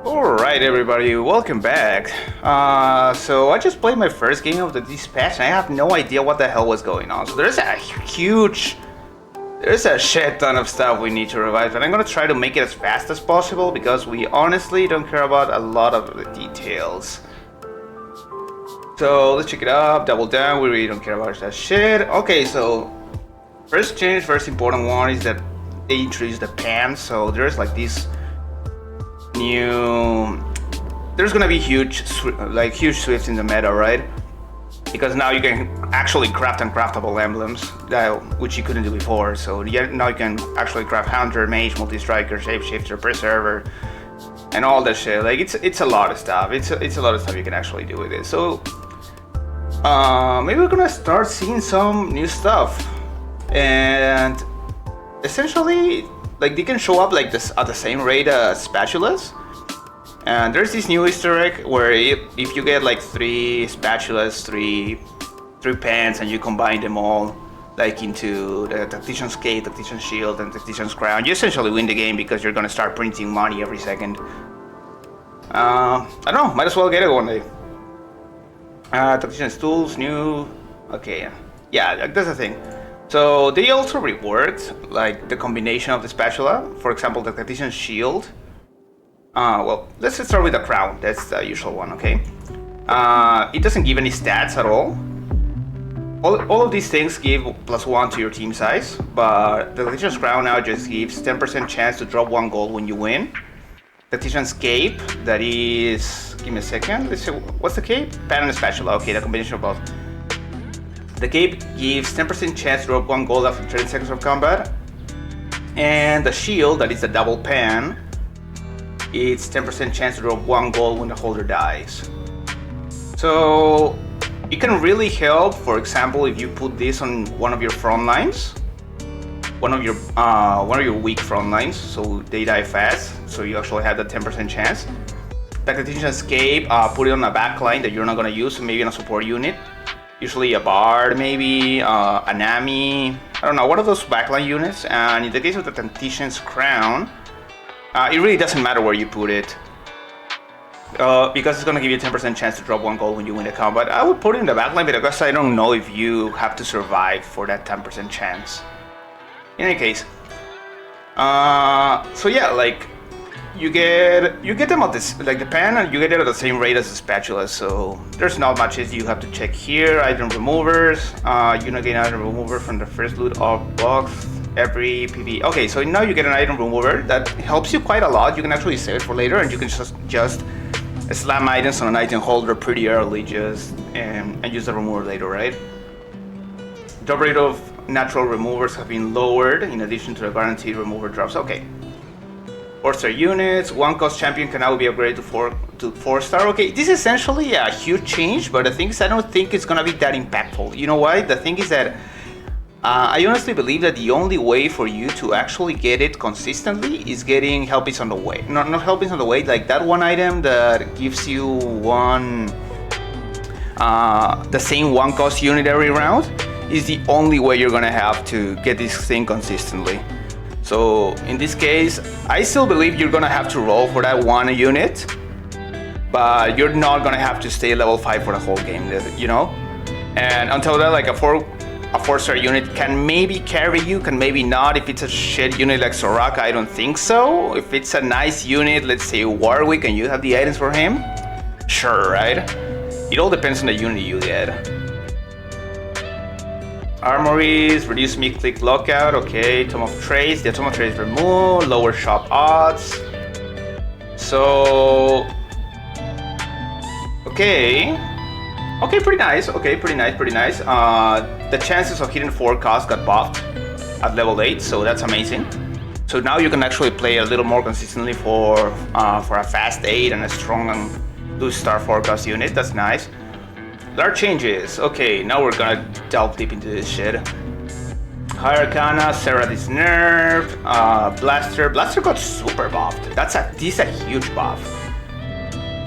Alright everybody, welcome back. So I just played my first game of the dispatch and I have no idea what the hell was going on. So there's a shit ton of stuff we need to revive, and I'm gonna try to make it as fast as possible because we honestly don't care about a lot of the details. So let's check it up, double down, we really don't care about that shit. Okay, so first change, first important one is that they introduced the pan. So there's like this there's gonna be huge swifts in the meta, right? Because now you can actually craft uncraftable emblems, which you couldn't do before. So now you can actually craft Hunter, Mage, Multi-Striker, Shapeshifter, Preserver, and all that shit. Like it's a lot of stuff. It's a lot of stuff you can actually do with it. So maybe we're gonna start seeing some new stuff, and essentially, like, they can show up like this at the same rate as spatulas. And there's this new Easter egg where if you get like 3 spatulas, 3 pans, and you combine them all like into the Tactician's Cape, Tactician's Shield, and Tactician's Crown, you essentially win the game because you're gonna start printing money every second. I don't know, might as well get it one day. Tactician's Tools, new, okay, yeah, that's the thing. So they also reworked like the combination of the spatula. For example, the Tactician's Shield. Well, let's start with the crown. That's the usual one, okay? It doesn't give any stats at all. All of these things give +1 to your team size, but the Tactician's Crown now just gives 10% chance to drop 1 gold when you win. Tactician's Cape, that is... give me a second. Let's see, what's the cape? Pan and spatula. Okay, the combination of both. The cape gives 10% chance to drop 1 gold after 30 seconds of combat. And the shield, that is the double pan, it's 10% chance to drop 1 gold when the holder dies. So it can really help, for example, if you put this on one of your front lines, one of your weak front lines, so they die fast, so you actually have that 10% chance. Tactician's Cape, put it on a back line that you're not gonna use, so maybe in a support unit. Usually a Bard, maybe, a Nami, I don't know, one of those backline units. And in the case of the Tactician's Crown, it really doesn't matter where you put it, because it's gonna give you a 10% chance to drop 1 gold when you win a combat. I would put it in the backline because I don't know if you have to survive for that 10% chance. In any case, so yeah, like you get them at this, like the pan, and you get it at the same rate as the spatula. So there's not much as you have to check here. Item removers, you don't get item remover from the first loot of box every PV. Okay, so now you get an item remover that helps you quite a lot. You can actually save it for later, and you can just slam items on an item holder pretty early, and use the remover later, right? The rate of natural removers have been lowered in addition to the guaranteed remover drops. Okay. 4-star units, 1-cost champion can now be upgraded to 4-star. Okay, this is essentially a huge change, but the thing is, I don't think it's gonna be that impactful. You know why? The thing is that I honestly believe that the only way for you to actually get it consistently is getting helpings on the way. Not helpings on the way, like that one item that gives you the same 1-cost unit every round is the only way you're gonna have to get this thing consistently. So in this case, I still believe you're gonna have to roll for that 1 unit, but you're not gonna have to stay level 5 for the whole game, you know? And until then, like a 4-star unit can maybe carry you, can maybe not. If it's a shit unit like Soraka, I don't think so. If it's a nice unit, let's say Warwick, and you have the items for him, sure, right? It all depends on the unit you get. Armories, reduce me-click lockout, okay. Tome of Trades, the Tome of Trades removed, lower shop odds. So, okay, pretty nice, pretty nice. The chances of hitting 4 costs got buffed at level 8, so that's amazing. So now you can actually play a little more consistently for a fast 8 and a strong 2-star 4-cost unit, that's nice. Large changes. Okay, now we're gonna delve deep into this shit. High Arcana, Seraph is nerfed. Blaster got super buffed. This is a huge buff.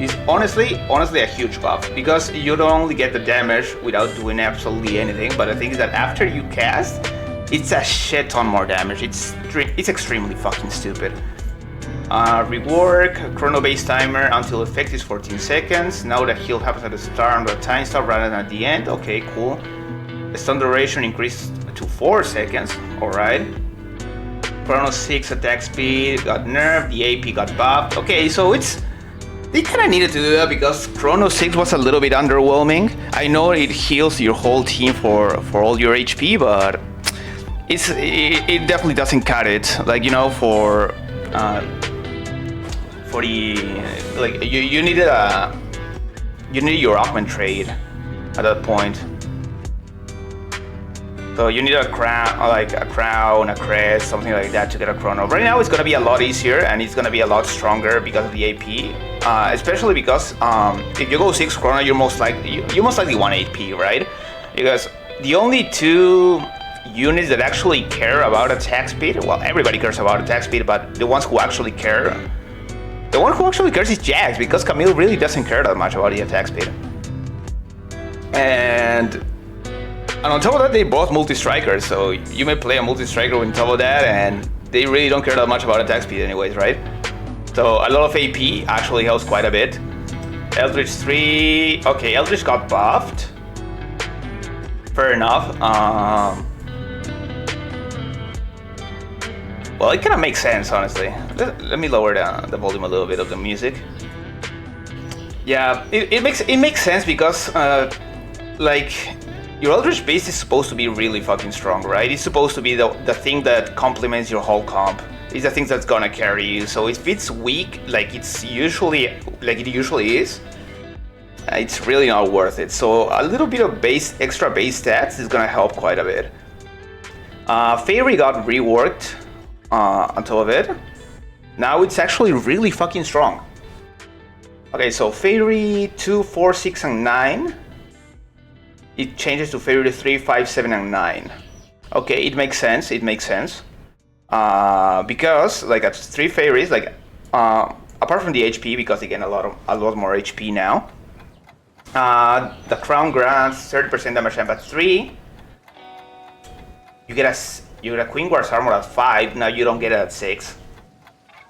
It's honestly a huge buff, because you don't only get the damage without doing absolutely anything, but the thing is that after you cast, it's a shit ton more damage. It's extremely fucking stupid. Rework, Chrono base timer until effect is 14 seconds. Now the heal happens at the start of the time stop rather than at the end. Okay, cool. The stun duration increased to 4 seconds. Alright. Chrono 6 attack speed got nerfed, the AP got buffed. Okay, so they kind of needed to do that because Chrono 6 was a little bit underwhelming. I know it heals your whole team for all your HP, but it definitely doesn't cut it. Like, you know, for the like you needed your augment trade at that point. So you need a crown, a crest, something like that to get a Chrono. Right now it's gonna be a lot easier and it's gonna be a lot stronger because of the AP. Especially because if you go 6 Chrono, you most likely want AP, right? Because the only 2 units that actually care about attack speed, well, everybody cares about attack speed, but the ones who actually care, the one who actually cares is Jax, because Camille really doesn't care that much about the attack speed. And on top of that, they both multi-strikers, so you may play a multi-striker on top of that, and they really don't care that much about attack speed anyways, right? So a lot of AP actually helps quite a bit. Eldritch 3, okay, Eldritch got buffed. Fair enough. Well, it kind of makes sense, honestly. Let me lower the volume a little bit of the music. Yeah, it makes sense because like, your Eldritch base is supposed to be really fucking strong, right? It's supposed to be the thing that complements your whole comp. It's the thing that's gonna carry you. So if it's weak, like it usually is, it's really not worth it. So a little bit of extra base stats is gonna help quite a bit. Faerie got reworked on top of it. Now it's actually really fucking strong. Okay, so Faerie 2, 4, 6, and 9. It changes to Faerie 3, 5, 7, and 9. Okay, it makes sense. Because like at 3 Faeries, like apart from the HP, because they get a lot more HP now. The crown grants 30% damage at 3. You get a Queen Guard's armor at 5. Now you don't get it at 6.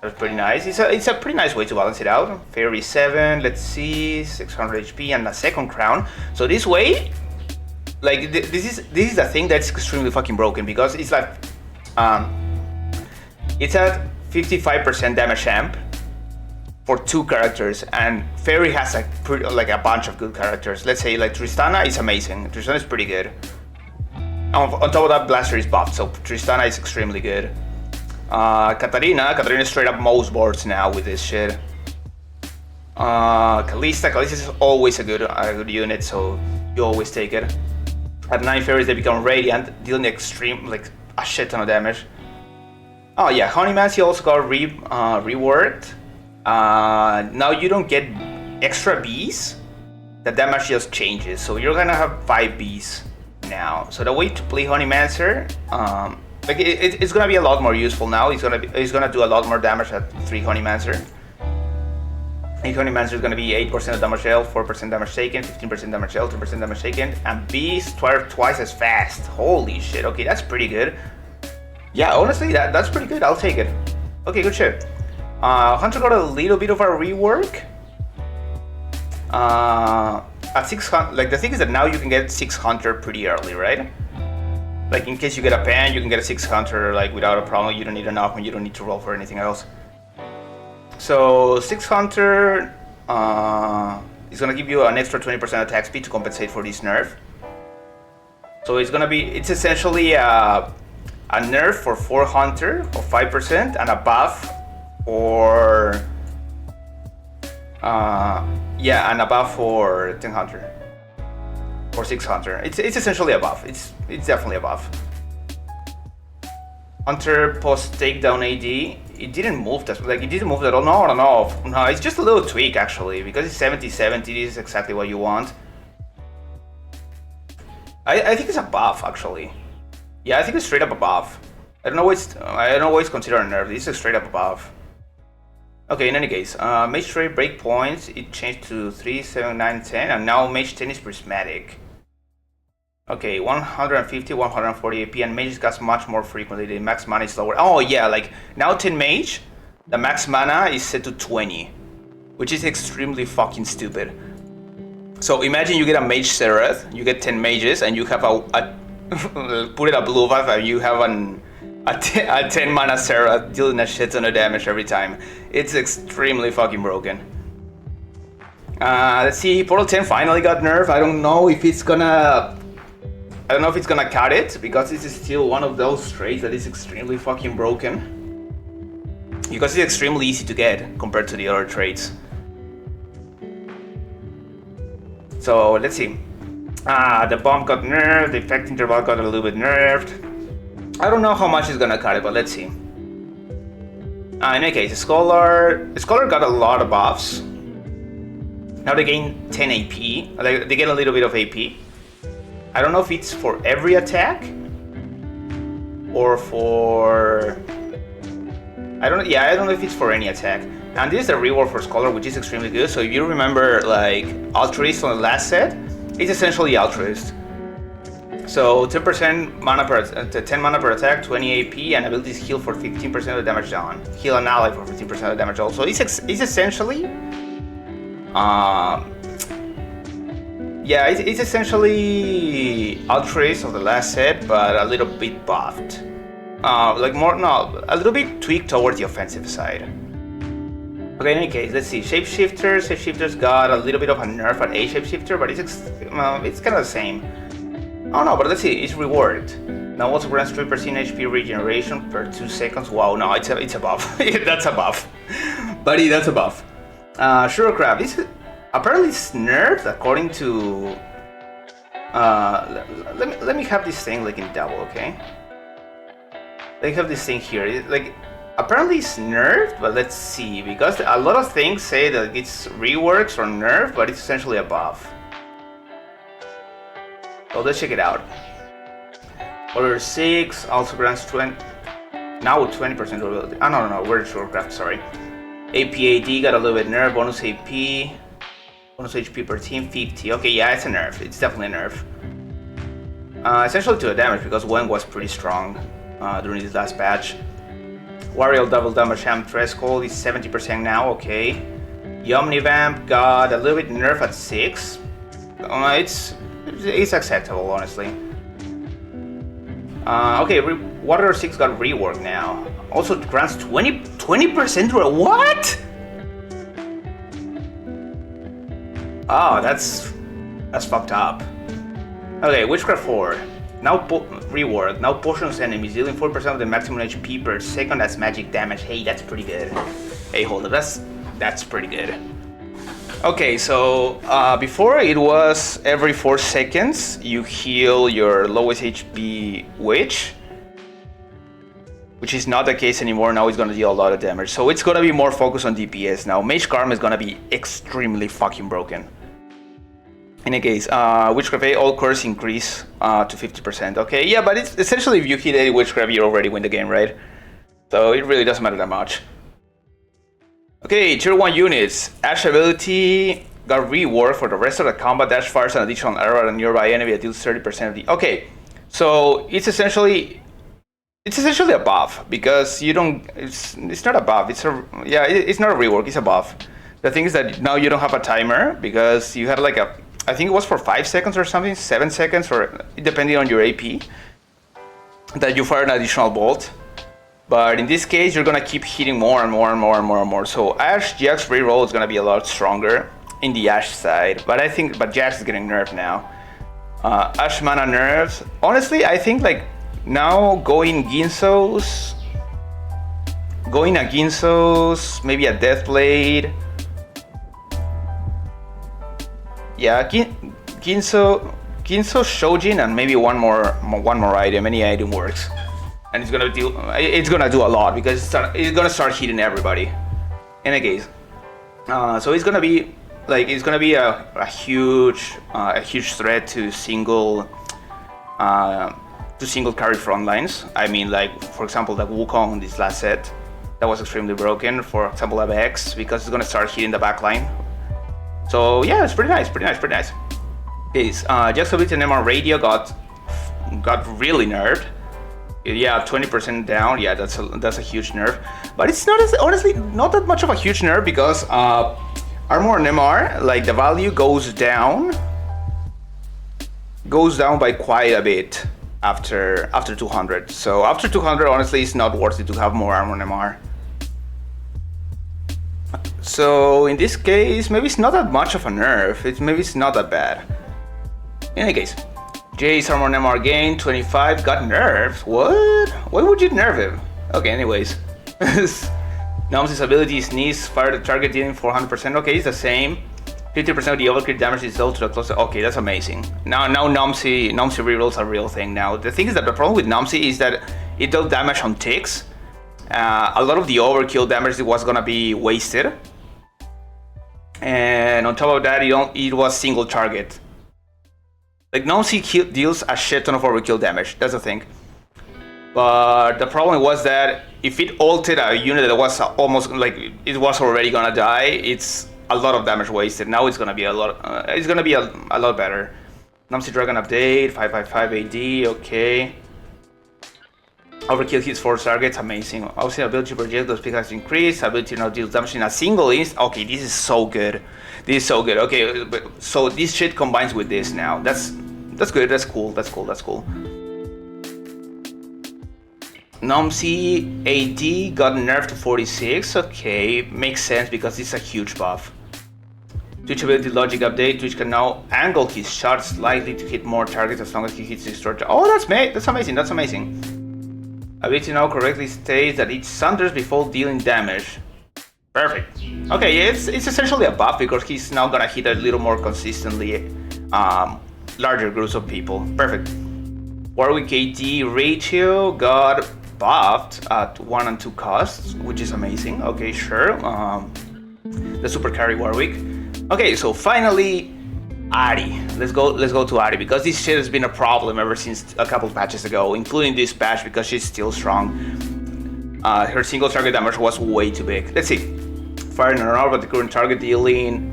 That's pretty nice. It's a pretty nice way to balance it out. Faerie 7, let's see, 600 HP and a second crown. So this way, like this is the thing that's extremely fucking broken, because it's like it's at 55% damage amp for 2 characters, and Faerie has like a bunch of good characters. Let's say like Tristana is amazing. Tristana is pretty good. On top of that, Blaster is buffed, so Tristana is extremely good. Katarina is straight up most boards now with this shit. Kalista is always a good unit, so you always take it. At 9 Faeries, they become Radiant, dealing like a shit ton of damage. Oh yeah, Honeymancy also got reworked. Now you don't get extra Bs. The damage just changes, so you're gonna have 5 Bs now. So the way to play Honeymancer, like it's gonna be a lot more useful now. It's gonna do a lot more damage at 3 Honeymancer. 8 Honeymancer is gonna be 8% of damage dealt, 4% damage taken, 15% damage dealt, 10% damage taken, and Bs twice as fast. Holy shit! Okay, that's pretty good. Yeah, honestly, that's pretty good. I'll take it. Okay, good shit. Hunter got a little bit of a rework. At 600, like the thing is that now you can get 6 Hunter pretty early, right? Like in case you get a pen, you can get a 6 Hunter like without a problem. You don't need an augment, you don't need to roll for anything else. So 6 Hunter is gonna give you an extra 20% attack speed to compensate for this nerf. So it's essentially a nerf for 4 Hunter of 5% and a buff for and a buff for 10 Hunter or 6 Hunter. It's essentially a buff. It's definitely a buff. Hunter post takedown AD. It didn't move that, like it didn't move at all. No, it's just a little tweak actually, because it's 70-70. This is exactly what you want. I think it's a buff actually. Yeah, I think it's straight up a buff. I don't know why it's considered a nerf. This is straight up a buff. Okay, in any case, Mage Trade breakpoints, it changed to 3, 7, 9, 10, and now Mage 10 is prismatic. Okay, 150, 140 AP, and Mages cast much more frequently. The max mana is lower. Oh yeah, like now 10 Mage the max mana is set to 20, which is extremely fucking stupid. So imagine you get a mage Seraph, you get 10 mages, and you have put it a blue buff, and you have a 10 mana Seraph dealing a shit ton of damage every time. It's extremely fucking broken. Let's see, Portal 10 finally got nerfed. I don't know if it's gonna cut it, because this is still one of those traits that is extremely fucking broken. Because it's extremely easy to get compared to the other traits. So let's see. The bomb got nerfed, the effect interval got a little bit nerfed. I don't know how much it's gonna cut it, but let's see. In any case, Scholar got a lot of buffs. Now they gain 10 AP. They get a little bit of AP. I don't know if it's for every attack or for... I don't know if it's for any attack. And this is the reward for Scholar, which is extremely good. So if you remember, like, Altruist on the last set, it's essentially Altruist. So 10% mana 10 mana per attack, 20 AP, and abilities heal for 15% of the damage done. Heal an ally for 15% of the damage also. It's essentially... yeah, it's essentially Altruist of the last set, but a little bit buffed. A little bit tweaked towards the offensive side. Okay, in any case, let's see. Shapeshifters got a little bit of a nerf at a Shapeshifter, but it's kind of the same. Oh no, but let's see, it's rewarded. Now also grants 3% HP regeneration per 2 seconds. Wow, no, it's a buff. That's a buff. Buddy, that's a buff. Sugarcraft, this apparently it's nerfed according to... let me have this thing like in double, okay? They have this thing here, like, apparently it's nerfed, but let's see, because a lot of things say that it's reworks or nerfed, but it's essentially a buff. So let's check it out. Order 6 also grants 20, now with 20% durability. Oh, no, we're Sugarcraft, sorry. APAD got a little bit nerf, bonus AP, bonus HP per team, 50. Okay, yeah, it's a nerf, it's definitely a nerf. Essentially to the damage, because Wen was pretty strong during this last patch. Wario double damage Ham threshold is 70% now, okay. Omnivamp got a little bit nerf at 6. It's acceptable, honestly. Okay, Water 6 got reworked now. Also grants 20% to a what? Oh, that's fucked up. Okay, Witchcraft 4. Now rework. Now potions enemies dealing 4% of the maximum HP per second as magic damage. Hey, that's pretty good. Hey, hold up, that's pretty good. Okay, so before it was every 4 seconds you heal your lowest HP witch, which is not the case anymore. Now it's gonna deal a lot of damage. So it's gonna be more focused on DPS now. Mage Karma is gonna be extremely fucking broken. In any case, Witchcraft 8, all cores increase to 50%. Okay, yeah, but it's essentially if you hit 80 Witchcraft, you already win the game, right? So it really doesn't matter that much. Okay, tier 1 units. Ash ability got reworked for the rest of the combat. Dash fires an additional arrow at a nearby enemy that deals 30% of the... Okay, so it's essentially a buff, because you don't... It's not a buff, it's not a rework, it's a buff. The thing is that now you don't have a timer, because you had like a... I think it was for 5 seconds or something, 7 seconds, or depending on your AP, that you fire an additional bolt. But in this case, you're gonna keep hitting more and more and more and more and more. So Ash Jax reroll is gonna be a lot stronger in the Ash side. But Jax is getting nerfed now. Ash mana nerfs. Honestly, I think like now going a Ginso's, maybe a Deathblade. Yeah, Ginso, Shojin, and maybe one more item. Any item works, and it's gonna do a lot, because it's gonna start hitting everybody. In any case, so it's gonna be a huge threat to single carry front lines. I mean, like for example, like Wukong in this last set, that was extremely broken. For example, X, because it's gonna start hitting the back line. So yeah, it's pretty nice. Okay, Jax ability and MR Radio got really nerfed. Yeah, 20% down. Yeah, that's a huge nerf. But it's not honestly not that much of a huge nerf because armor and MR, like the value goes down by quite a bit after 200. So after 200, honestly, it's not worth it to have more armor and MR. So in this case, maybe it's not that much of a nerf. Maybe it's not that bad. In any case, Jay's armor and MR gain 25 got nerfed. What? Why would you nerf him? Okay, anyways. Nomsy's ability sneeze, fire the target dealing 400%. Okay, it's the same. 50% of the overcrit damage is dealt to the closer. Okay, that's amazing. Now Nomsy rerolls are a real thing now. The thing is that the problem with Nomsy is that it does damage on ticks. A lot of the overkill damage was gonna be wasted. And on top of that, it was single target. Like, Nomsy deals a shit ton of overkill damage, that's the thing. But the problem was that if it ulted a unit that was almost, like, it was already gonna die, it's a lot of damage wasted. Now it's gonna be a lot better. Nomsy Dragon update, 555 AD, okay. Overkill hits 4 targets, amazing. Also, ability to project those speed has increased. Ability to not deal damage in a single instant. Okay, this is so good. This is so good. Okay, so this shit combines with this now. That's good. That's cool. Nomsy AD got nerfed to 46. Okay, makes sense because it's a huge buff. Twitch ability logic update. Twitch can now angle his shot slightly to hit more targets as long as he hits his short. Oh, that's amazing. That's amazing. Ability now correctly states that it sunders before dealing damage. Perfect. Okay, it's essentially a buff because he's now gonna hit a little more consistently larger groups of people. Perfect. Warwick AD ratio got buffed at 1 and 2 costs, which is amazing. Okay, sure. The super carry Warwick. Okay, so finally, Ahri. Let's go to Ahri because this shit has been a problem ever since a couple patches ago, including this patch because she's still strong. Her single target damage was way too big. Let's see. Fire in an but the current target dealing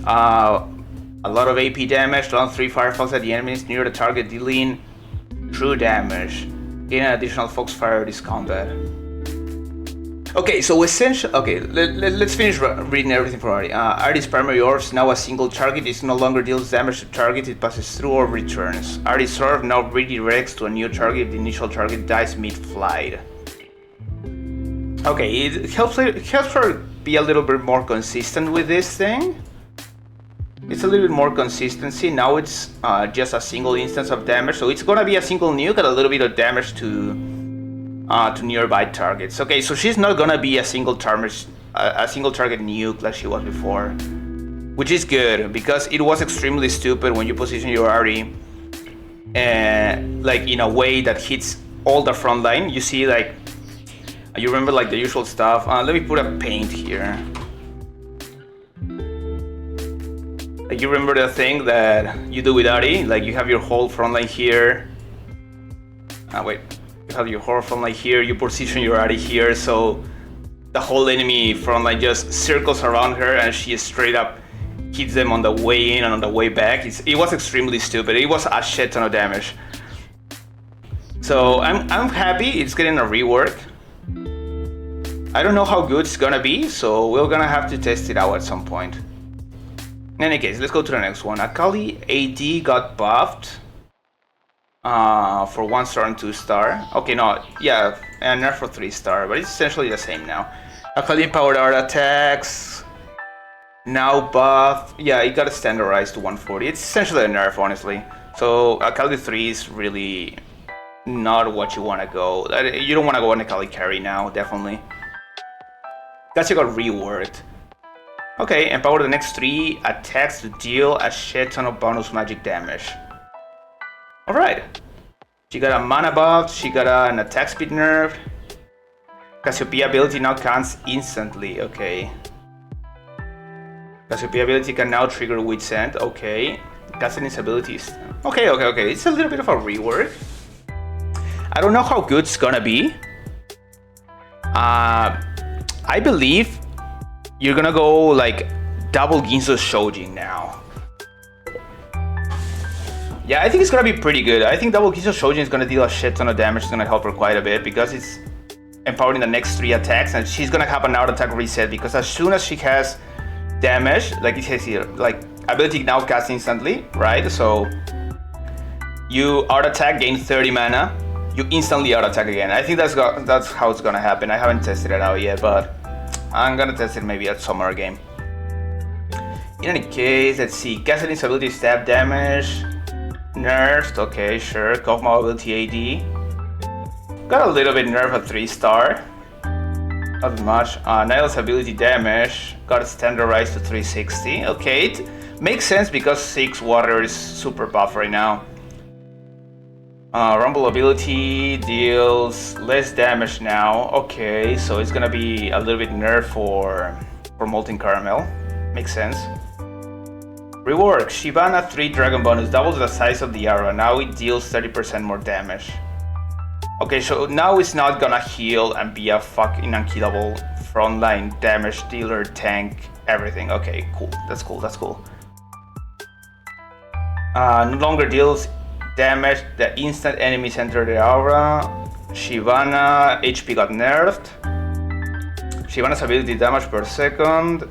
a lot of AP damage, round 3 firefox at the enemies near the target dealing true damage. Gain an additional fox fire this combat. Okay, so essentially, let's finish reading everything for Ahri. Ahri's primary orbs, now a single target, it no longer deals damage to target, it passes through or returns. Ahri's orb now redirects to a new target if the initial target dies mid-flight. Okay, it helps her be a little bit more consistent with this thing. It's a little bit more consistency. Now it's just a single instance of damage, so it's gonna be a single nuke and a little bit of damage to nearby targets. Okay, so she's not gonna be a single target nuke like she was before, which is good because it was extremely stupid when you position your Ahri like in a way that hits all the front line. You see, like, you remember like the usual stuff. Let me put a paint here. Like, you remember the thing that you do with Ahri, like you have your whole front line here. Wait. You have your whole front line here, you position your Ahri here, so the whole enemy front line just circles around her and she straight up hits them on the way in and on the way back. It was extremely stupid. It was a shit ton of damage. So I'm happy it's getting a rework. I don't know how good it's gonna be, so we're gonna have to test it out at some point. In any case, let's go to the next one. Akali AD got buffed. For 1 star and 2 star. Okay, no, yeah, and nerf for 3 star, but it's essentially the same now. Akali powered art attacks. Now buff. Yeah, it got standardized to 140. It's essentially a nerf, honestly. So Akali 3 is really not what you want to go. You don't want to go on Akali carry now, definitely. That's got reworked. Okay, empower the next 3 attacks to deal a shit ton of bonus magic damage. Alright. She got a mana buff, she got an attack speed nerf. Cassiopeia ability now counts instantly, okay. Cassiopeia ability can now trigger Witch Scent, okay. Cassidy's abilities. Okay. It's a little bit of a rework. I don't know how good it's gonna be. I believe you're gonna go like double Ginzo Shojin now. Yeah, I think it's gonna be pretty good. I think Double Kiso Shojin is gonna deal a shit ton of damage. It's gonna help her quite a bit because it's empowering the next 3 attacks, and she's gonna have an auto attack reset because as soon as she has damage, like it says here, like ability now cast instantly, right? So you auto attack, gain 30 mana, you instantly auto attack again. I think that's how it's gonna happen. I haven't tested it out yet, but I'm gonna test it maybe at summer game. In any case, let's see. Gasoline's ability stab damage. Nerfed, okay, sure. Kog'Maw ability AD. Got a little bit nerfed at 3-star. Not much. Nidalee's ability damage. Got standardized to 360. Okay, it makes sense because 6 water is super buff right now. Rumble ability deals less damage now. Okay, so it's gonna be a little bit nerfed for Molten Caramel. Makes sense. Rework, Shyvana 3 Dragon bonus, doubles the size of the arrow, now it deals 30% more damage. Okay, so now it's not gonna heal and be a fucking unkillable frontline damage dealer, tank, everything. Okay, cool, that's cool, that's cool. No longer deals damage the instant enemies enter the aura. Shyvana, HP got nerfed. Shyvana's ability damage per second.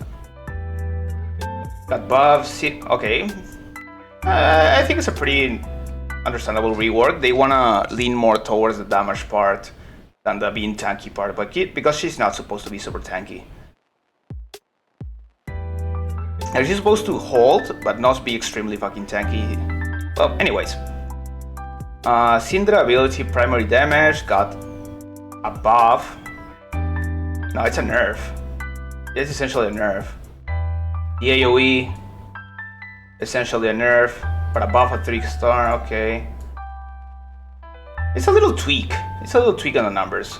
Got buffs, okay. I think it's a pretty understandable rework. They wanna lean more towards the damage part than the being tanky part, but because she's not supposed to be super tanky. And she's supposed to hold, but not be extremely fucking tanky. Well, anyways. Syndra ability primary damage got a buff. No, it's a nerf. It's essentially a nerf. The AoE, essentially a nerf, but a buff at 3-star, okay. It's a little tweak. It's a little tweak on the numbers.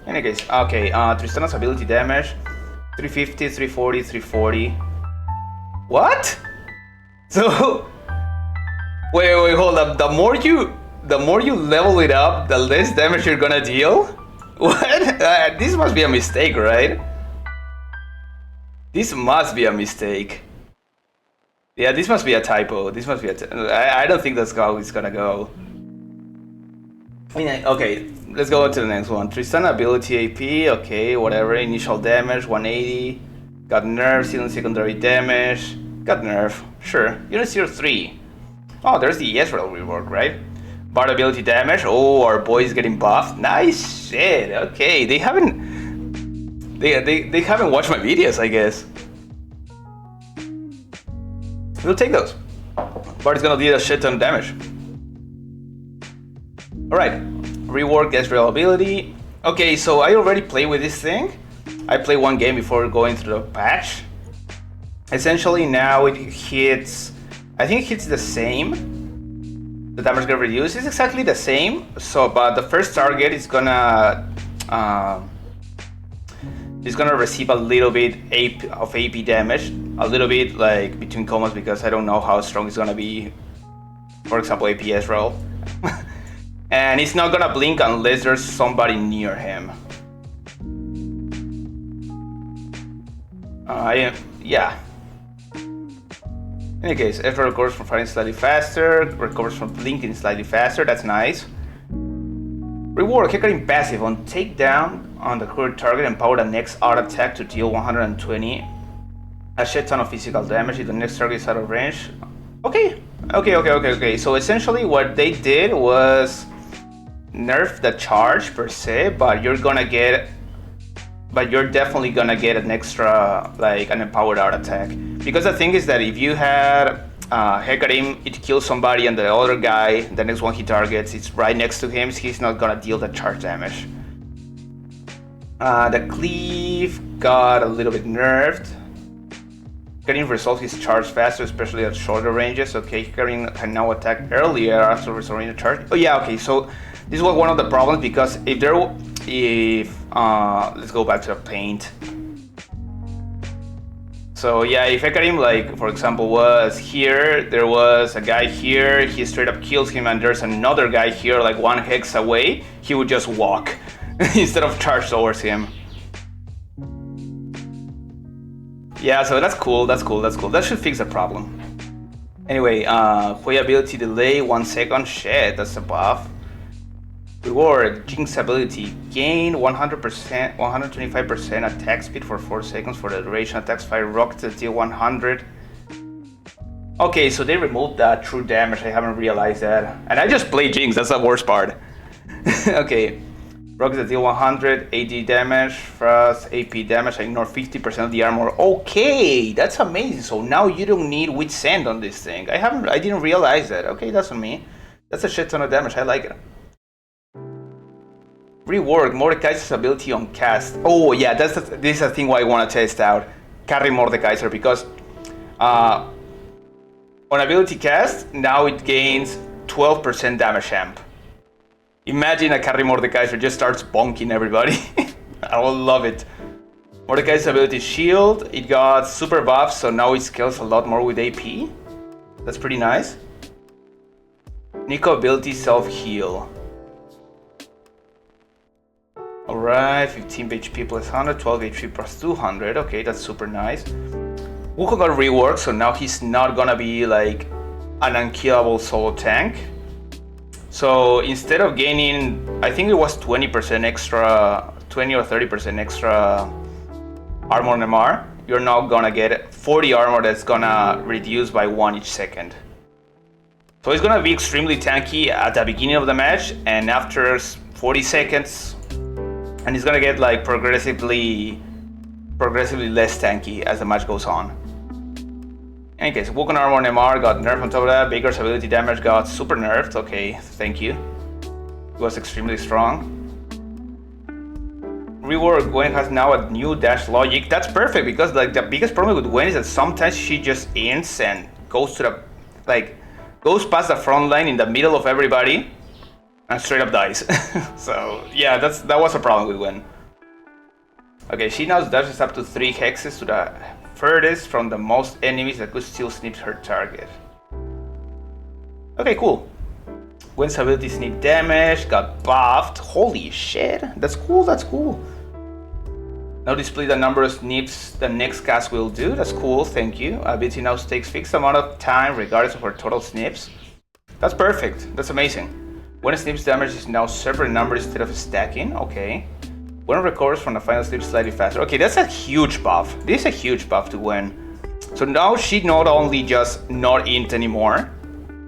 In any case, okay, Tristana's ability damage, 350, 340, 340. What? So, wait, hold up. The more you level it up, the less damage you're gonna deal? What? This must be a mistake, right? This must be a mistake. Yeah, this must be a typo. This must be I don't think that's how it's gonna go. Okay, let's go on to the next one. Tristana ability AP, okay, whatever. Initial damage, 180. Got nerf, stealing secondary damage. Got nerf, sure. Unit 03. Oh, there's the Ezreal rework, right? Bard ability damage. Oh, our boy is getting buffed. Nice shit. Okay, they haven't watched my videos, I guess. We'll take those. Bard is gonna deal a shit ton of damage. Alright, rework Ezreal ability. Okay, so I already played with this thing. I played one game before going through the patch. Essentially now it hits, I think it hits the same. The damage gonna reduce. It's exactly the same. So, but the first target is gonna receive a little bit of AP damage, a little bit like between commas because I don't know how strong it's gonna be. For example, AP Ezreal. And it's not gonna blink unless there's somebody near him. Yeah. In any case, Ezreal recovers from fighting slightly faster, recovers from blinking slightly faster, that's nice. Reward, Hecarim passive on takedown on the current target, empower the next auto attack to deal 120. A shit ton of physical damage if the next target is out of range. Okay. So essentially what they did was nerf the charge per se, but you're definitely gonna get an extra, like an empowered auto attack. Because the thing is that if you had Hecarim, it kills somebody and the other guy, the next one he targets, it's right next to him, so he's not gonna deal the charge damage. The cleave got a little bit nerfed. Hecarim resolves his charge faster, especially at shorter ranges. Okay, Hecarim can now attack earlier after restoring the charge. Oh yeah, okay, so this was one of the problems because let's go back to the paint. So yeah, if Hecarim, like for example, was here, there was a guy here, he straight up kills him, and there's another guy here, like 1 hex away, he would just walk instead of charge towards him. Yeah, so that's cool. That should fix the problem. Anyway, Hui ability delay 1 second. Shit, that's a buff. Reward, Jinx ability, gain 100%, 125% attack speed for 4 seconds for the duration. Attacks fire rockets that deal 100. Okay, so they removed that true damage. I haven't realized that. And I just played Jinx, that's the worst part. Okay, rockets that deal 100, AD damage, frost, AP damage, I ignore 50% of the armor. Okay, that's amazing. So now you don't need Witch Sand on this thing. I didn't realize that. Okay, that's on me. That's a shit ton of damage, I like it. Rework Mordekaiser's ability on cast. Oh yeah, this is a thing why I want to test out. Carry Mordekaiser because on ability cast, now it gains 12% damage amp. Imagine a carry Mordekaiser just starts bonking everybody. I will love it. Mordekaiser's ability shield, it got super buffs, so now it scales a lot more with AP. That's pretty nice. Nico ability self heal. Alright, 15 HP plus 100, 12 HP plus 200. Okay, that's super nice. Wukong got reworked, so now he's not gonna be like an unkillable solo tank. So instead of gaining, I think it was 20% extra, 20 or 30% extra armor and MR, you're now gonna get 40 armor that's gonna reduce by 1 each second. So it's gonna be extremely tanky at the beginning of the match, and after 40 seconds, and it's gonna get like progressively less tanky as the match goes on. In any case, Wukong armor and MR got nerfed on top of that. Veigar's ability damage got super nerfed. Okay, thank you. It was extremely strong. Rework Gwen has now a new dash logic. That's perfect because like the biggest problem with Gwen is that sometimes she just ends and goes to the goes past the front line in the middle of everybody and straight up dies. So yeah, that was a problem with Gwen. Okay, she now dashes up to 3 hexes to the furthest from the most enemies that could still snip her target. Okay, cool. Gwen's ability snip damage got buffed. Holy shit, that's cool, that's cool. Now display the number of snips the next cast will do. That's cool, thank you. Ability now takes fixed amount of time regardless of her total snips. That's perfect, that's amazing. When snips damage is now separate number instead of stacking, okay. When it recovers from the final snip slightly faster. Okay, that's a huge buff. This is a huge buff to Gwen. So now she not only just not int anymore,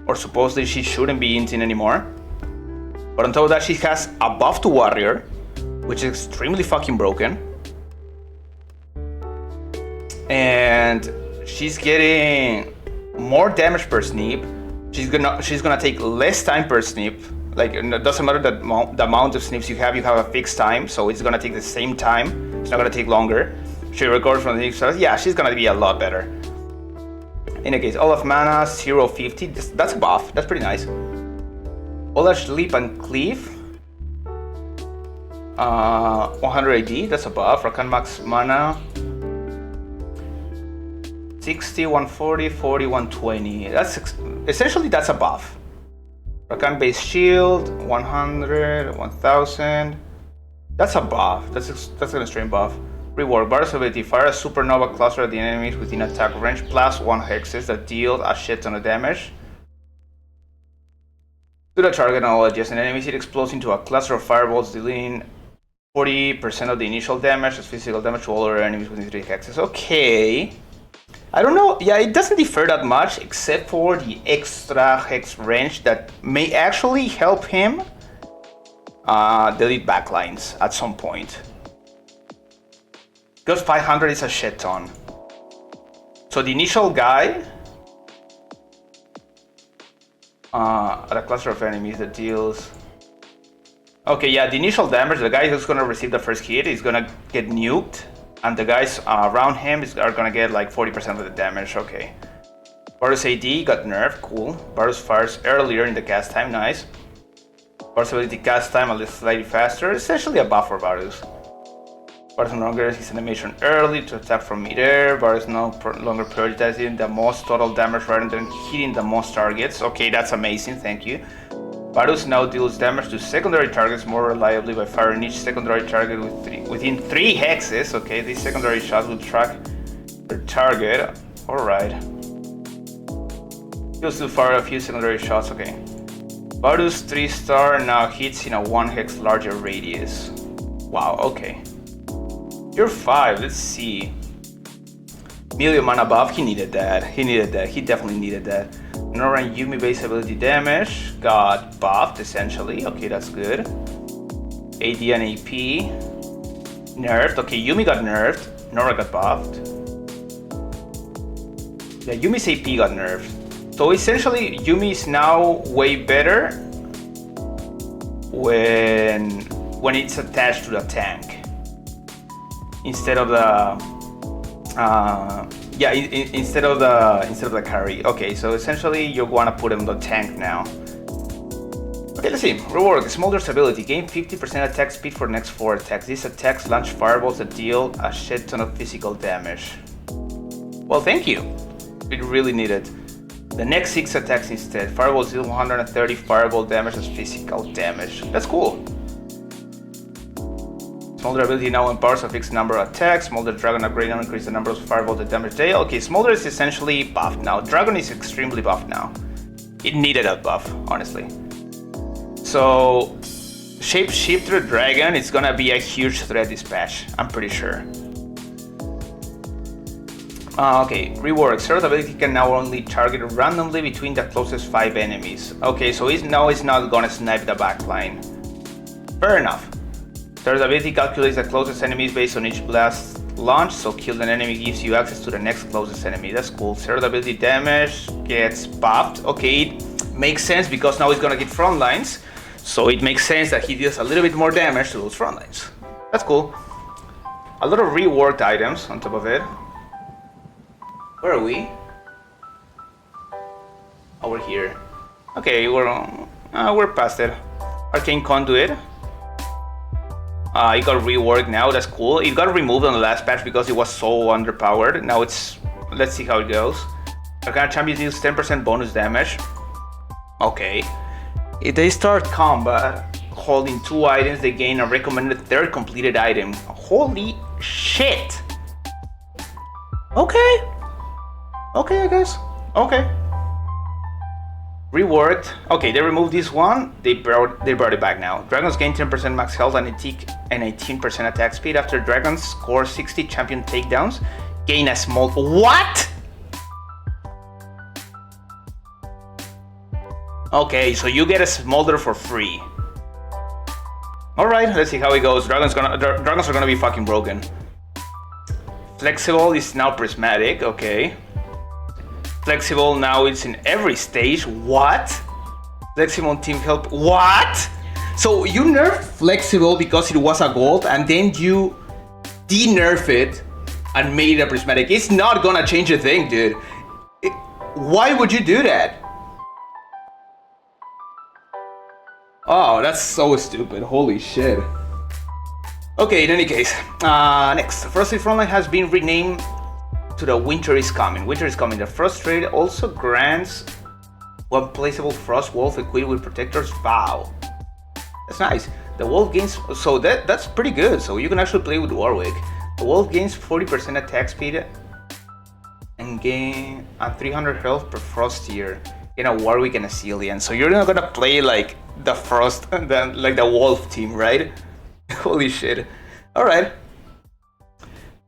or supposedly she shouldn't be inting anymore, but on top of that she has a buff to warrior, which is extremely fucking broken. And she's getting more damage per snip. She's gonna take less time per snip. Like, it doesn't matter the amount of snips you have a fixed time, so it's gonna take the same time. It's not gonna take longer. She recovers from the snip, yeah, she's gonna be a lot better. In any case, all of mana, 050, that's a buff, that's pretty nice. Olash Leap and Cleave, 100 AD, that's a buff. Rakan Max Mana, 60, 140, 40, 120. Essentially that's a buff. Rakan base shield, 100, 1000. That's a buff. That's an extreme buff. Reward Bar's ability, fire a supernova cluster at the enemies within attack range plus 1 hexes that deal a shit ton of damage. To the target and all adjacent enemies, it explodes into a cluster of fireballs, dealing 40% of the initial damage as physical damage to all other enemies within 3 hexes. Okay. I don't know, yeah, it doesn't differ that much except for the extra hex range that may actually help him delete backlines at some point. Because 500 is a shit ton. So the initial guy at a cluster of enemies that deals... Okay, yeah, the initial damage, the guy who's gonna receive the first hit is gonna get nuked. And the guys around him are gonna get like 40% of the damage, okay. Varus AD got nerfed, cool. Varus fires earlier in the cast time, nice. Varus ability cast time a little slightly faster, essentially a buff for Varus. Varus no longer his animation early to attack from midair. Varus no longer prioritizing the most total damage rather than hitting the most targets. Okay, that's amazing, thank you. Varus now deals damage to secondary targets more reliably by firing each secondary target within 3 hexes. Okay, these secondary shots will track their target. Alright. Heals to fire a few secondary shots, okay. Varus 3-star now hits in a 1 hex larger radius. Wow, okay. You're 5, let's see. Million mana buff, he needed that. He definitely needed that. Norra and Yuumi base ability damage got buffed essentially. Okay, that's good. AD and AP nerfed. Okay, Yuumi got nerfed. Norra got buffed. Yeah, Yuumi's AP got nerfed. So essentially, Yuumi is now way better when it's attached to the tank instead of the instead of the carry. Okay, so essentially you wanna put him in the tank now. Okay, let's see. Reward: Smolder's ability. Gain 50% attack speed for the next 4 attacks. These attacks launch fireballs that deal a shit ton of physical damage. Well, thank you. It really needed. The next 6 attacks instead. Fireballs deal 130 fireball damage as physical damage. That's cool. Smolder ability now empowers a fixed number of attacks. Smolder Dragon upgrade and increase the number of fireball that damage they. Okay, Smolder is essentially buffed now. Dragon is extremely buffed now. It needed a buff, honestly. So, Shapeshifter Dragon is gonna be a huge threat this patch, I'm pretty sure. Okay, rework. Certain ability can now only target randomly between the closest 5 enemies. Okay, so it's not gonna snipe the backline. Fair enough. Third ability calculates the closest enemies based on each blast launch, so kill an enemy gives you access to the next closest enemy. That's cool. Third ability damage gets buffed. Okay, it makes sense because now he's gonna get front lines, so it makes sense that he deals a little bit more damage to those front lines. That's cool. A lot of reworked items on top of it. Where are we? Oh, we're here. Okay, we're past it. Arcane Conduit. It got reworked now, that's cool. It got removed on the last patch because it was so underpowered. Now let's see how it goes. Arcana Champion deals 10% bonus damage. Okay. If they start combat holding 2 items, they gain a recommended 3rd completed item. Holy shit! Okay. Okay, I guess. Okay. Reworked. Okay, they removed this one. They brought it back now. Dragons gain 10% max health and 18% attack speed after dragons score 60 champion takedowns. Gain a small. What? Okay, so you get a smolder for free. All right, let's see how it goes. Dragons are gonna be fucking broken. Flexible is now prismatic. Okay. Flexible now is in every stage. What? Flexible team help. What? So you nerfed Flexible because it was a gold and then you de-nerf it and made it a prismatic. It's not gonna change a thing, dude. Why would you do that? Oh, that's so stupid. Holy shit. Okay, in any case. Next. Frosted Frontline has been renamed to the Winter is Coming. Winter is Coming. The Frost Trade also grants one placeable Frost Wolf equipped with Protector's Vow. That's nice. The Wolf gains, so that's pretty good. So you can actually play with Warwick. The Wolf gains 40% attack speed and gain a 300 health per Frost tier in a Warwick and a Cillian. So you're not gonna play like the Frost, like the Wolf team, right? Holy shit. All right.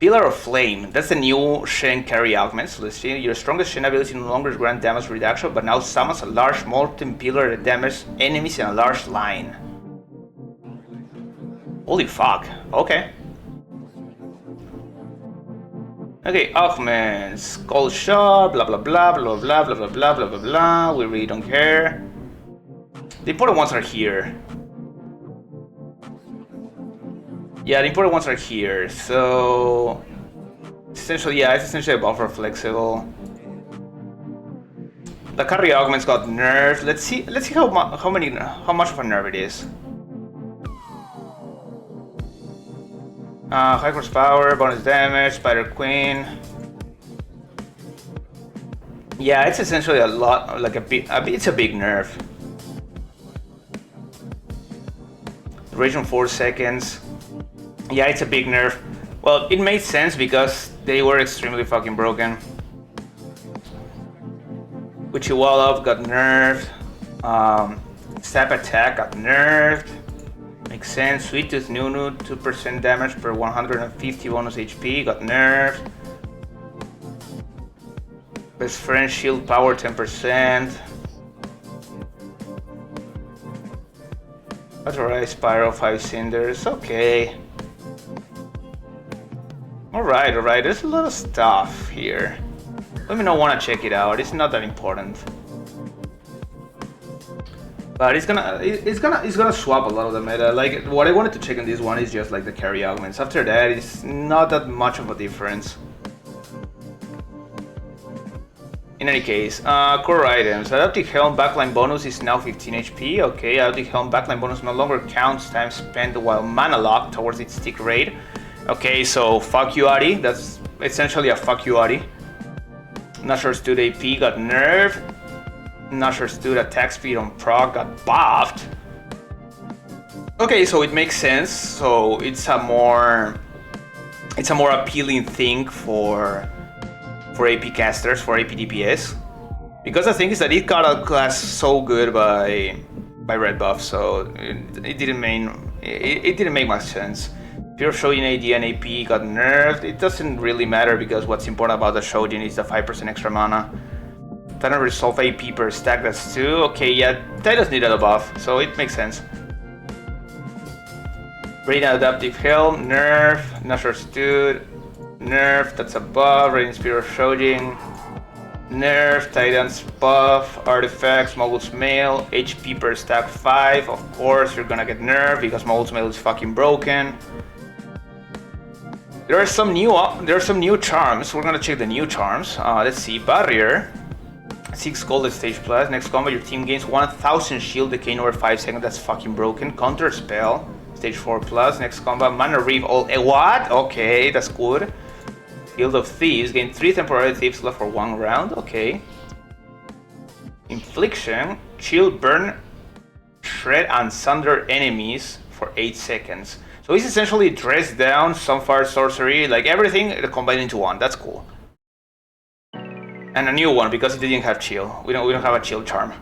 Pillar of Flame, that's the new Shen carry augment. So let's see, your strongest Shen ability no longer grants damage reduction, but now summons a large molten pillar that damages enemies in a large line. Holy fuck, okay. Okay, augments, Skull Shot, blah blah blah blah blah blah blah blah blah blah blah. We really don't care. The important ones are here. Yeah, the important ones are here, so essentially, yeah, it's essentially a buffer flexible. The carry augments got nerfed. Let's see how much of a nerf it is. High horsepower, bonus damage, Spider Queen. Yeah, it's essentially a lot, like it's a big nerf. Duration 4 seconds. Yeah, it's a big nerf. Well, it made sense because they were extremely fucking broken. Witchy wallop got nerfed. Stab attack got nerfed. Makes sense. Sweet Tooth Nunu, 2% damage per 150 bonus HP, got nerfed. Best Friend Shield Power 10%. Authorize Pyro 5 Cinders, okay. Alright, there's a lot of stuff here. Let me know, wanna check it out, it's not that important. But it's gonna swap a lot of the meta. Like, what I wanted to check on this one is just like the carry augments. After that, it's not that much of a difference. In any case, core items. Adaptive Helm backline bonus is now 15 HP. Okay, Adaptive Helm backline bonus no longer counts time spent while mana locked towards its tick rate. Okay, so fuck you, Ari. That's essentially a fuck you, Ari. Nashor's Dude AP got nerfed. Nashor's Dude attack speed on proc got buffed. Okay, so it makes sense. So it's a more appealing thing for AP casters, for AP DPS, because the thing is that it got a class so good by red buff, so it didn't make much sense. Pure Shojin AD and AP got nerfed. It doesn't really matter because what's important about the Shojin is the 5% extra mana. Titan Resolve AP per stack, that's 2. Okay, yeah, Titans needed a buff, so it makes sense. Radiant Adaptive Helm, nerf. Nashor's Dude, nerf, that's a buff. Radiant Spear of Shojin, nerf. Titans buff. Artifacts, Mogul's Mail, HP per stack 5. Of course, you're gonna get nerfed because Mogul's Mail is fucking broken. There are some new charms. We're gonna check the new charms. Let's see. Barrier, 6 gold at stage plus. Next combat, your team gains 1000 shield decay over 5 seconds. That's fucking broken. Counter spell, stage 4 plus. Next combat, Mana Reeve all. What? Okay, that's good. Guild of Thieves, gain 3 temporary thieves left for 1 round. Okay. Infliction, chill, burn, shred, and sunder enemies for 8 seconds. So it's essentially dress down, Sunfire sorcery, like everything combined into one. That's cool. And a new one because it didn't have chill. We don't have a chill charm.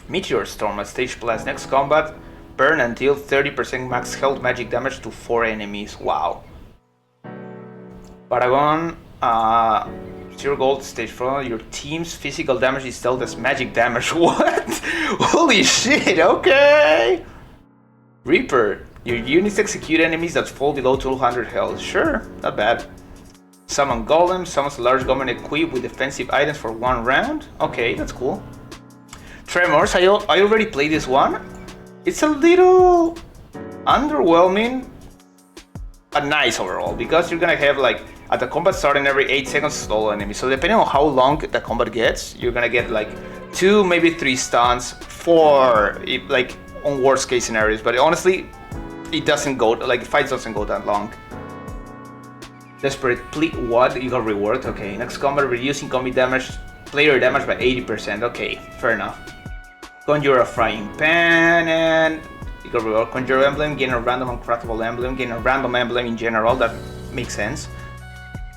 Meteor Storm at stage plus. Next combat, burn and deal 30% max health magic damage to 4 enemies. Wow. Paragon, 0 gold stage 4. Your team's physical damage is dealt as magic damage. What? Holy shit, okay. Reaper, your units execute enemies that fall below 200 health. Sure, not bad. Summon Golem, summons a large golem equipped with defensive items for 1 round. Okay, that's cool. Tremors, I already played this one. It's a little underwhelming, but nice overall, because you're gonna have like at the combat starting every 8 seconds stall enemy. So depending on how long the combat gets, you're gonna get like 2, maybe 3 stuns for like on worst case scenarios. But honestly, it doesn't go like fights doesn't go that long. Desperate Plea, what? You got reward. Okay, next combat, reducing combat damage, player damage by 80%. Okay, fair enough. Conjure a Frying Pan, and you got reward. Conjure Emblem, gain a random uncraftable emblem, gain a random emblem in general. That makes sense.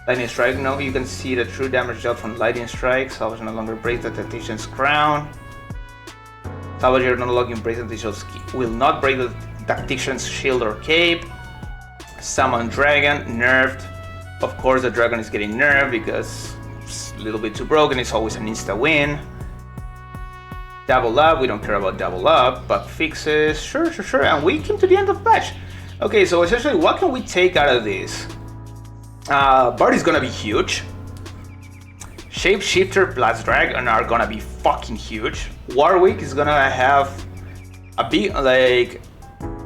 Lightning Strike, now you can see the true damage dealt from Lightning Strike. Salvage no longer breaks the Tactician's Crown. Salvager no longer breaks the Tactician's will not break the Tactician's Shield or Cape. Summon Dragon, nerfed. Of course, the dragon is getting nerfed because it's a little bit too broken. It's always an insta win. Double up, we don't care about double up. Bug fixes, sure. And we came to the end of the patch. Okay, so essentially, what can we take out of this? Bard is gonna be huge. Shapeshifter, Blast Dragon are gonna be fucking huge. Warwick is gonna have a big, like...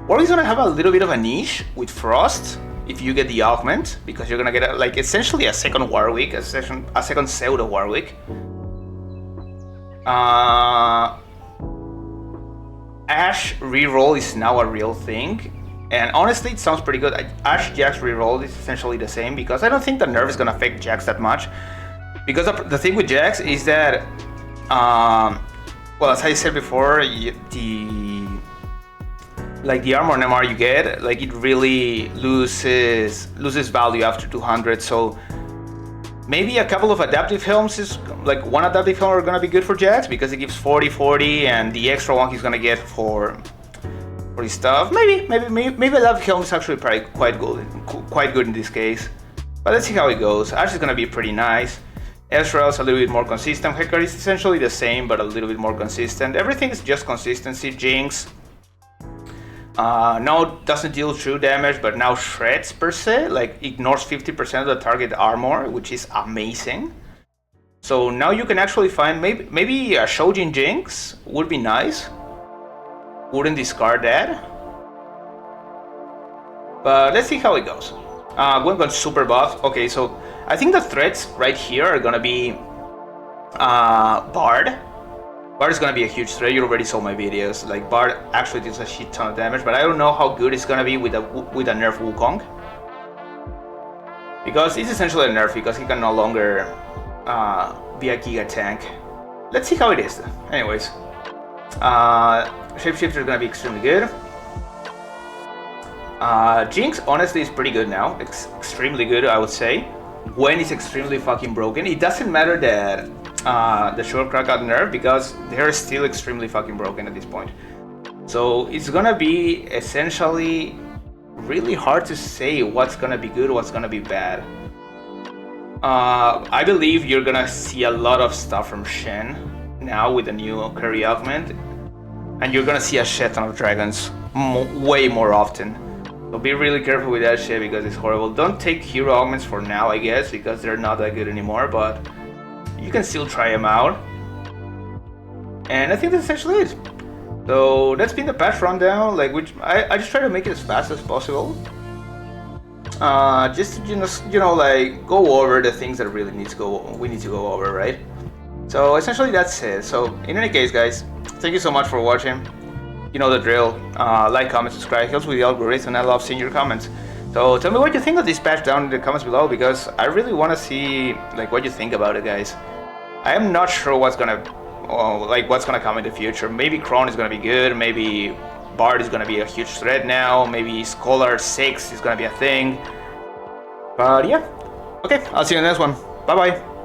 Warwick's gonna have a little bit of a niche with Frost. If you get the augment, because you're gonna get like essentially a second Warwick, a second pseudo Warwick. Ash reroll is now a real thing, and honestly, it sounds pretty good. Ash Jax reroll is essentially the same because I don't think the nerf is gonna affect Jax that much. Because the thing with Jax is that, well, as I said before, the armor and MR you get, like it really loses value after 200. So Maybe a couple of adaptive helms is like one adaptive helm are gonna be good for Jax because it gives 40-40, and the extra one he's gonna get for his stuff. Maybe adaptive helm is actually probably quite good in this case. But let's see how it goes. Ash is gonna be pretty nice. Ezreal's a little bit more consistent. Hector is essentially the same, but a little bit more consistent. Everything is just consistency. Jinx. No, doesn't deal true damage, but now shreds per se. Like, ignores 50% of the target armor, which is amazing. So now you can actually find, maybe a Shojin Jinx would be nice. Wouldn't discard that. But let's see how it goes. Going super buff. Okay, so I think the threats right here are gonna be Bard. Bard is gonna be a huge threat. You already saw my videos. Like, Bard actually deals a shit ton of damage, but I don't know how good it's gonna be with a nerf Wukong. Because it's essentially a nerf because he can no longer be a Giga tank. Let's see how it is. Anyways, Shapeshifter is gonna be extremely good. Jinx honestly is pretty good now. Extremely good, I would say. When it's extremely fucking broken, it doesn't matter that the Sugarcraft got nerfed because they're still extremely fucking broken at this point. So it's gonna be essentially really hard to say what's gonna be good, what's gonna be bad. I believe you're gonna see a lot of stuff from Shen now with the new carry augment, and you're gonna see a shit ton of dragons way more often. So be really careful with that shit because it's horrible. Don't take hero augments for now, I guess, because they're not that good anymore, but you can still try them out. And I think that's essentially it. So that's been the patch rundown, like, which I just try to make it as fast as possible. Just to, you know, like, go over the things that really we need to go over, right? So essentially that's it. So in any case, guys, thank you so much for watching. You know the drill. Like, comment, subscribe, helps with the algorithm, and I love seeing your comments. So tell me what you think of this patch down in the comments below, because I really want to see like what you think about it, guys. I am not sure what's gonna come in the future. Maybe Chrono is gonna be good. Maybe Bard is gonna be a huge threat now. Maybe Scholar 6 is gonna be a thing. But yeah, okay. I'll see you in the next one. Bye bye.